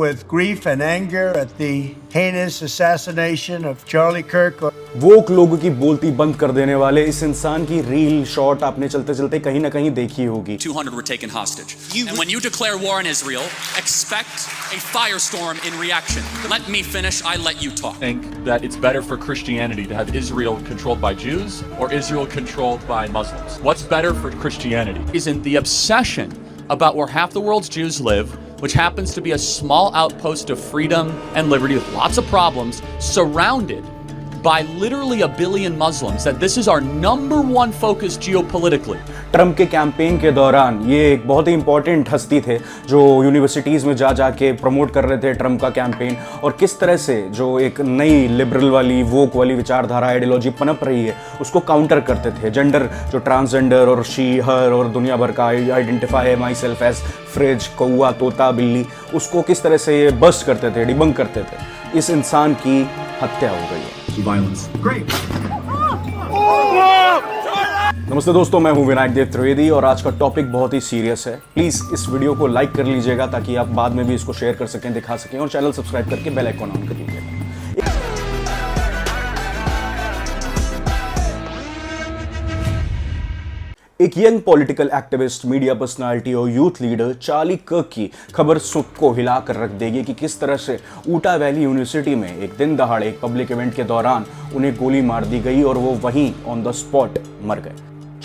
with grief and anger at the heinous assassination of Charlie Kirk. वोक लोगों की बोलती बंद कर देने वाले इस इंसान की रील शॉट आपने चलते चलते कहीं ना कहीं देखी होगी। 200 were taken hostage. And when you declare war on Israel, expect a firestorm in reaction. Let me finish, I let you talk. I think that it's better for Christianity to have Israel controlled by Jews or Israel controlled by Muslims. What's better for Christianity? Isn't the obsession about where half the world's Jews live, which happens to be a small outpost of freedom and liberty with lots of problems, surrounded by literally a billion Muslims, that this is our number one focus geopolitically. Trump के campaign के दौरान ये एक बहुत ही important हस्ती थे जो universities में जा के प्रमोट कर रहे थे ट्रम्प का कैंपेन, और किस तरह से जो एक नई लिबरल वाली वोक वाली विचारधारा आइडियोलॉजी पनप रही है उसको काउंटर करते थे। जेंडर जो ट्रांसजेंडर और शी हर और दुनिया भर का identify myself as fridge कौआ तोता बिल्ली, उसको किस तरह से ये बस्ट करते थे, डिबंक करते थे। इस इंसान की हत्या हो गई है। नमस्ते दोस्तों, मैं हूं विनायक देव त्रिवेदी और आज का टॉपिक बहुत ही सीरियस है। प्लीज इस वीडियो को लाइक कर लीजिएगा ताकि आप बाद में भी इसको शेयर कर सकें, दिखा सकें, और चैनल सब्सक्राइब करके बेल आइकन ऑन कर लीजिएगा। एक young political activist, media personality और यूथ लीडर चार्ली कर्क की खबर सबको हिलाकर रख देगी कि किस तरह से ऊटा वैली यूनिवर्सिटी में एक दिन दहाड़े एक पब्लिक इवेंट के दौरान उन्हें गोली मार दी गई और वो वहीं ऑन द स्पॉट मर गए।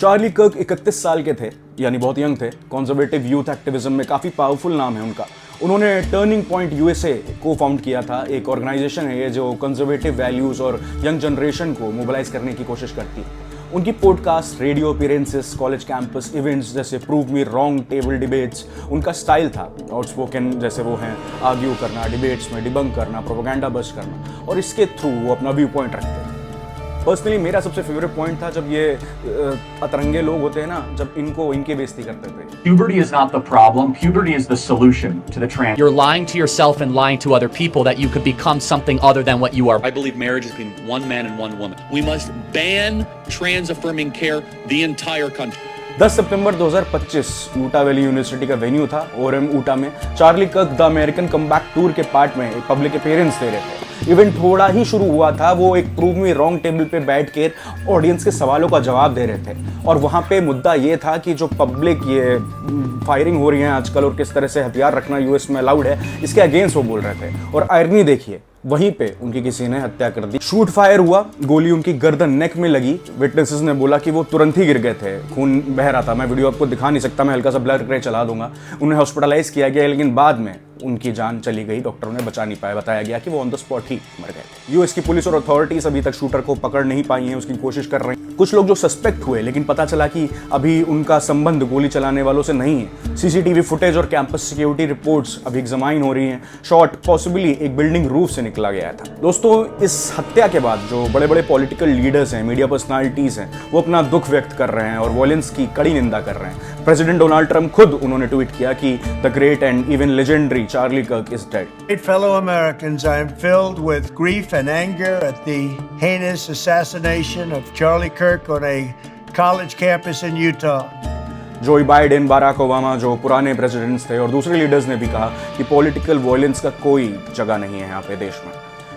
चार्ली कर्क 31 साल के थे, यानी बहुत यंग थे। कंजर्वेटिव यूथ एक्टिविज्म में काफ़ी पावरफुल नाम है उनका। उन्होंने टर्निंग पॉइंट यूएसए को फाउंड किया था। एक ऑर्गेनाइजेशन है ये जो कंजर्वेटिव वैल्यूज़ और यंग जनरेशन को मोबिलाइज करने की कोशिश करती है। उनकी podcast, radio appearances, college campus events जैसे prove me wrong, table debates उनका स्टाइल था। आउटस्पोकन जैसे वो हैं, आर्ग्यू करना, डिबेट्स में डिबंक करना, प्रोपेगेंडा बस्ट करना, और इसके थ्रू वो अपना व्यू पॉइंट रखते हैं। पर्सनली मेरा सबसे फेवरेट पॉइंट था जब ये अतरंगे लोग होते हैं ना, जब इनकी बेइज्जती करते थे। Puberty is not the problem. Puberty is the solution to the trans. You're lying to yourself and lying to other people that you could become something other than what you are. I believe marriage is between one man and one woman. We must ban trans-affirming care the entire country. 10 September 2025 ऊटा valley university का venue था Orem ऊटा में। Charlie कर्क the American comeback tour के part में एक public appearance दे रहे थे। Event थोड़ा ही शुरू हुआ था, वो एक प्रूव मी रॉन्ग टेबल पे बैठ के ऑडियंस के सवालों का जवाब दे रहे थे, और वहाँ पे मुद्दा ये था कि जो पब्लिक ये फायरिंग हो रही है आजकल और किस तरह से हथियार रखना यूएस में अलाउड है, इसके अगेंस्ट वो बोल रहे थे। और आयरनी देखिए, वहीं पे उनकी किसी ने हत्या कर दी। शूट फायर हुआ, गोली उनकी गर्दन नेक में लगी। विटनेसेस ने बोला कि वो तुरंत ही गिर गए थे, खून बह रहा था। मैं वीडियो आपको दिखा नहीं सकता, मैं हल्का सा ब्लर करके चला दूंगा। उन्हें हॉस्पिटलाइज किया गया, लेकिन बाद में उनकी जान चली गई, डॉक्टरों ने बचा नहीं पाया। बताया गया कि वो ऑन द स्पॉट ही मर गए। यूएस की पुलिस और अथॉरिटीज अभी तक शूटर को पकड़ नहीं पाई हैं, उसकी कोशिश कर रही हैं। कुछ लोग जो सस्पेक्ट हुए, लेकिन पता चला कि अभी उनका संबंध गोली चलाने वालों से नहीं है। सीसीटीवी फुटेज और कैंपस सिक्योरिटी रिपोर्ट्स अभी एग्जामाइन हो रही हैं। शॉट पॉसिबली एक बिल्डिंग रूफ से निकला गया था। दोस्तों, इस हत्या के बाद जो बड़े बड़े पॉलिटिकल लीडर्स हैं, मीडिया पर्सनालिटीज हैं, वो अपना दुख व्यक्त कर रहे हैं और वॉयलेंस की कड़ी निंदा कर रहे हैं। प्रेसिडेंट डोनाल्ड ट्रंप खुद उन्होंने ट्वीट किया कि the great and even legendary Charlie Kirk is dead. Fellow Americans, I am filled with grief and anger at the heinous assassination of Charlie Kirk on a college campus in Utah. Joe Biden, Barack Obama जो पुराने presidents थे और दूसरे leaders ने भी कहा कि political violence का कोई जगह नहीं है यहाँ पे देश में।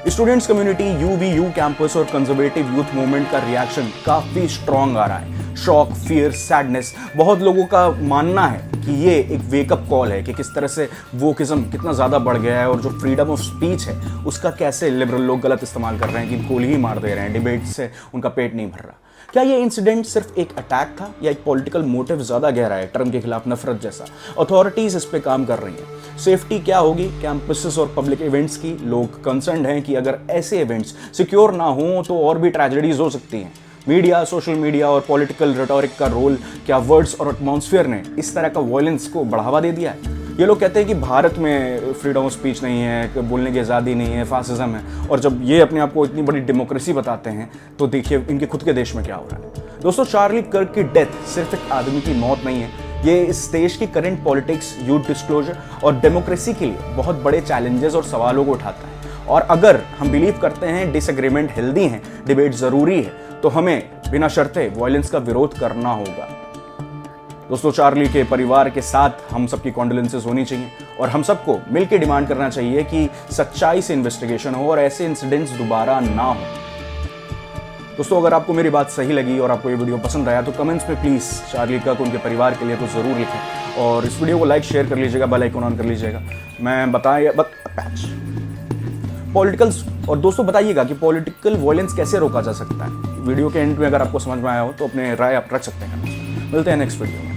स्टूडेंट्स कम्युनिटी, यूवीयू कैंपस और कंजर्वेटिव यूथ मूवमेंट का रिएक्शन काफ़ी स्ट्रॉन्ग आ रहा है। शॉक, फियर, सैडनेस, बहुत लोगों का मानना है कि ये एक वेकअप कॉल है कि किस तरह से वोकिज्म कितना ज़्यादा बढ़ गया है और जो फ्रीडम ऑफ स्पीच है उसका कैसे लिबरल लोग गलत इस्तेमाल कर रहे हैं कि गोली ही मार दे रहे हैं, डिबेट से उनका पेट नहीं भर रहा। क्या ये इंसिडेंट सिर्फ एक अटैक था या एक पॉलिटिकल मोटिव ज़्यादा गहरा है, ट्रम्प के खिलाफ नफरत जैसा? अथॉरिटीज़ इस पे काम कर रही हैं। सेफ्टी क्या होगी कैंपसेस और पब्लिक इवेंट्स की? लोग कंसर्न्ड हैं कि अगर ऐसे इवेंट्स सिक्योर ना हों तो और भी ट्रेजेडीज हो सकती हैं। मीडिया, सोशल मीडिया और पॉलिटिकल रेटोरिक का रोल, क्या वर्ड्स और एटमॉस्फेयर ने इस तरह का वायलेंस को बढ़ावा दे दिया है? ये लोग कहते हैं कि भारत में फ्रीडम ऑफ स्पीच नहीं है, बोलने की आज़ादी नहीं है, फासिज्म है, और जब ये अपने आप को इतनी बड़ी डेमोक्रेसी बताते हैं तो देखिए इनके खुद के देश में क्या हो रहा है। दोस्तों, चार्ली कर्क की डेथ सिर्फ एक आदमी की मौत नहीं है, ये इस देश की करंट पॉलिटिक्स, यूथ डिस्क्लोजर और डेमोक्रेसी के लिए बहुत बड़े चैलेंजेस और सवालों को उठाता है। और अगर हम बिलीव करते हैं डिसएग्रीमेंट हेल्दी हैं, डिबेट ज़रूरी है, तो हमें बिना शर्ते वायलेंस का विरोध करना होगा। दोस्तों, चार्ली के परिवार के साथ हम सबकी कॉन्डोलेंसेस होनी चाहिए और हम सबको मिलकर डिमांड करना चाहिए कि सच्चाई से इन्वेस्टिगेशन हो और ऐसे इंसिडेंट्स दोबारा ना हो। दोस्तों, अगर आपको मेरी बात सही लगी और आपको ये वीडियो पसंद आया तो कमेंट्स में प्लीज़ चार्ली कर्क उनके परिवार के लिए तो ज़रूर लिखें और इस वीडियो को लाइक शेयर कर लीजिएगा, बेल आइकन ऑन कर लीजिएगा। मैं पॉलिटिकल्स और दोस्तों बताइएगा कि पॉलिटिकल वॉयलेंस कैसे रोका जा सकता है। वीडियो के एंड में अगर आपको समझ में आया हो तो अपने राय आप रख सकते हैं। मिलते हैं नेक्स्ट वीडियो में।